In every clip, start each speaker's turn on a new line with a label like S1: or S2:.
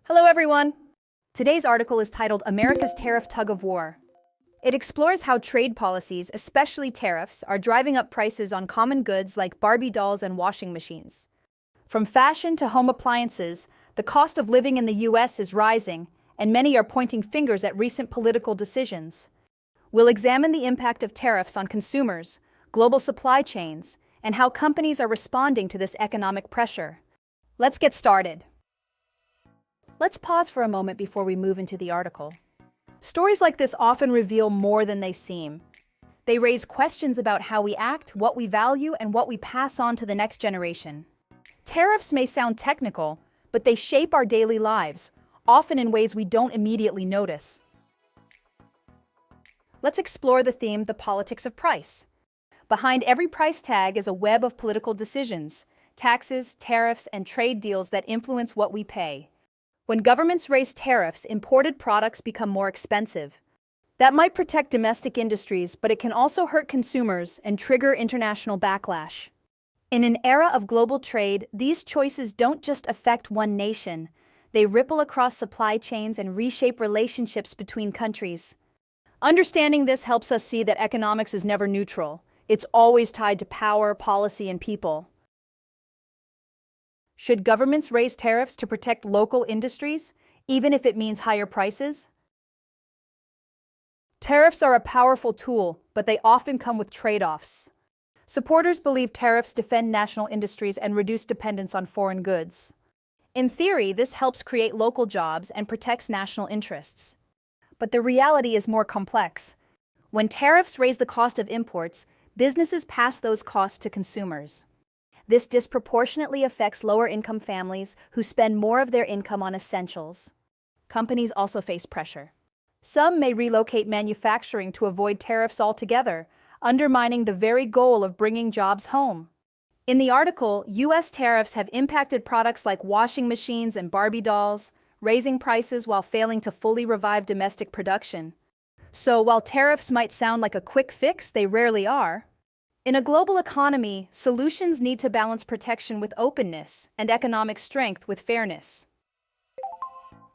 S1: Hello everyone! Today's article is titled America's Tariff Tug-of-War. It explores how trade policies, especially tariffs, are driving up prices on common goods like Barbie dolls and washing machines. From fashion to home appliances, the cost of living in the US is rising, and many are pointing fingers at recent political decisions. We'll examine the impact of tariffs on consumers, global supply chains, and how companies are responding to this economic pressure. Let's get started. Let's pause for a moment before we move into the article. Stories like this often reveal more than they seem. They raise questions about how we act, what we value, and what we pass on to the next generation. Tariffs may sound technical, but they shape our daily lives, often in ways we don't immediately notice. Let's explore the theme, the politics of price. Behind every price tag is a web of political decisions, taxes, tariffs, and trade deals that influence what we pay. When governments raise tariffs, imported products become more expensive. That might protect domestic industries, but it can also hurt consumers and trigger international backlash. In an era of global trade, these choices don't just affect one nation. They ripple across supply chains and reshape relationships between countries. Understanding this helps us see that economics is never neutral. It's always tied to power, policy, and people. Should governments raise tariffs to protect local industries, even if it means higher prices? Tariffs are a powerful tool, but they often come with trade-offs. Supporters believe tariffs defend national industries and reduce dependence on foreign goods. In theory, this helps create local jobs and protects national interests. But the reality is more complex. When tariffs raise the cost of imports, businesses pass those costs to consumers. This disproportionately affects lower-income families who spend more of their income on essentials. Companies also face pressure. Some may relocate manufacturing to avoid tariffs altogether, undermining the very goal of bringing jobs home. In the article, U.S. tariffs have impacted products like washing machines and Barbie dolls, raising prices while failing to fully revive domestic production. So while tariffs might sound like a quick fix, they rarely are. In a global economy, solutions need to balance protection with openness and economic strength with fairness.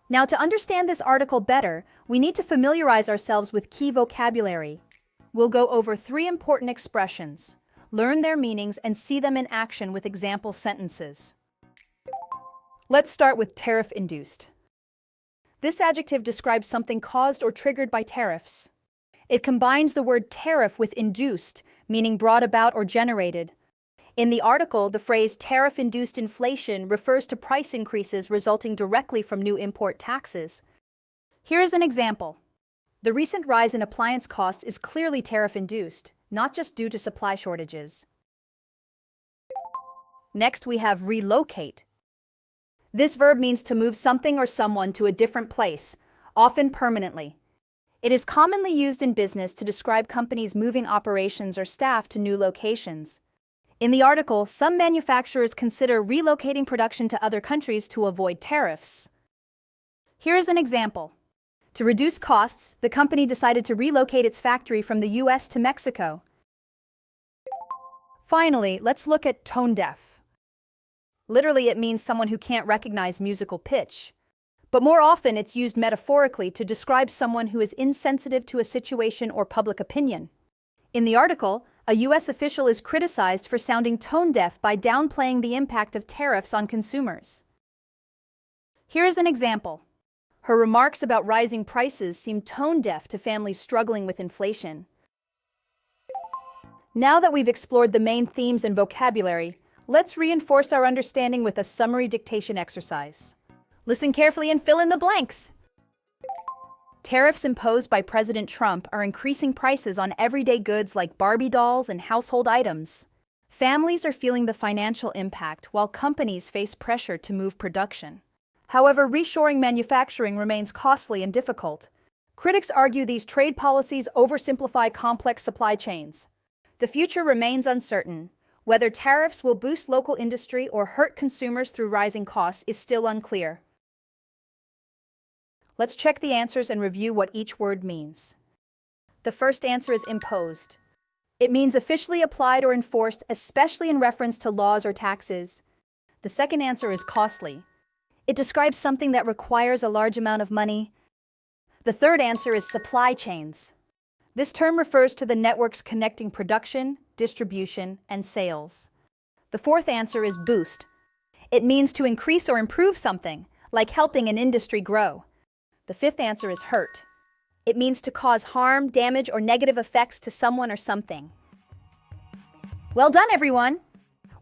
S1: Now, to understand this article better, we need to familiarize ourselves with key vocabulary. We'll go over 3 important expressions, learn their meanings, and see them in action with example sentences. Let's start with tariff-induced. This adjective describes something caused or triggered by tariffs. It combines the word tariff with induced, meaning brought about or generated. In the article, the phrase tariff-induced inflation refers to price increases resulting directly from new import taxes. Here is an example. The recent rise in appliance costs is clearly tariff-induced, not just due to supply shortages. Next, we have relocate. This verb means to move something or someone to a different place, often permanently. It is commonly used in business to describe companies moving operations or staff to new locations. In the article, some manufacturers consider relocating production to other countries to avoid tariffs. Here is an example. To reduce costs, the company decided to relocate its factory from the US to Mexico. Finally, let's look at tone deaf. Literally, it means someone who can't recognize musical pitch. But more often, it's used metaphorically to describe someone who is insensitive to a situation or public opinion. In the article, a U.S. official is criticized for sounding tone-deaf by downplaying the impact of tariffs on consumers. Here's an example. Her remarks about rising prices seem tone-deaf to families struggling with inflation. Now that we've explored the main themes and vocabulary, let's reinforce our understanding with a summary dictation exercise. Listen carefully and fill in the blanks. Tariffs imposed by President Trump are increasing prices on everyday goods like Barbie dolls and household items. Families are feeling the financial impact while companies face pressure to move production. However, reshoring manufacturing remains costly and difficult. Critics argue these trade policies oversimplify complex supply chains. The future remains uncertain. Whether tariffs will boost local industry or hurt consumers through rising costs is still unclear. Let's check the answers and review what each word means. The first answer is imposed. It means officially applied or enforced, especially in reference to laws or taxes. The second answer is costly. It describes something that requires a large amount of money. The third answer is supply chains. This term refers to the networks connecting production, distribution, and sales. The fourth answer is boost. It means to increase or improve something, like helping an industry grow. The fifth answer is hurt. It means to cause harm, damage, or negative effects to someone or something. Well done, everyone!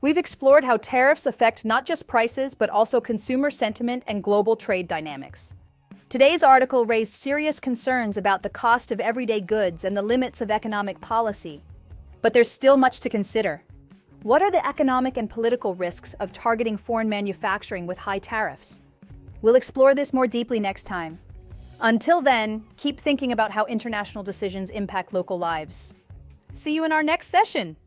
S1: We've explored how tariffs affect not just prices, but also consumer sentiment and global trade dynamics. Today's article raised serious concerns about the cost of everyday goods and the limits of economic policy. But there's still much to consider. What are the economic and political risks of targeting foreign manufacturing with high tariffs? We'll explore this more deeply next time. Until then, keep thinking about how international decisions impact local lives. See you in our next session!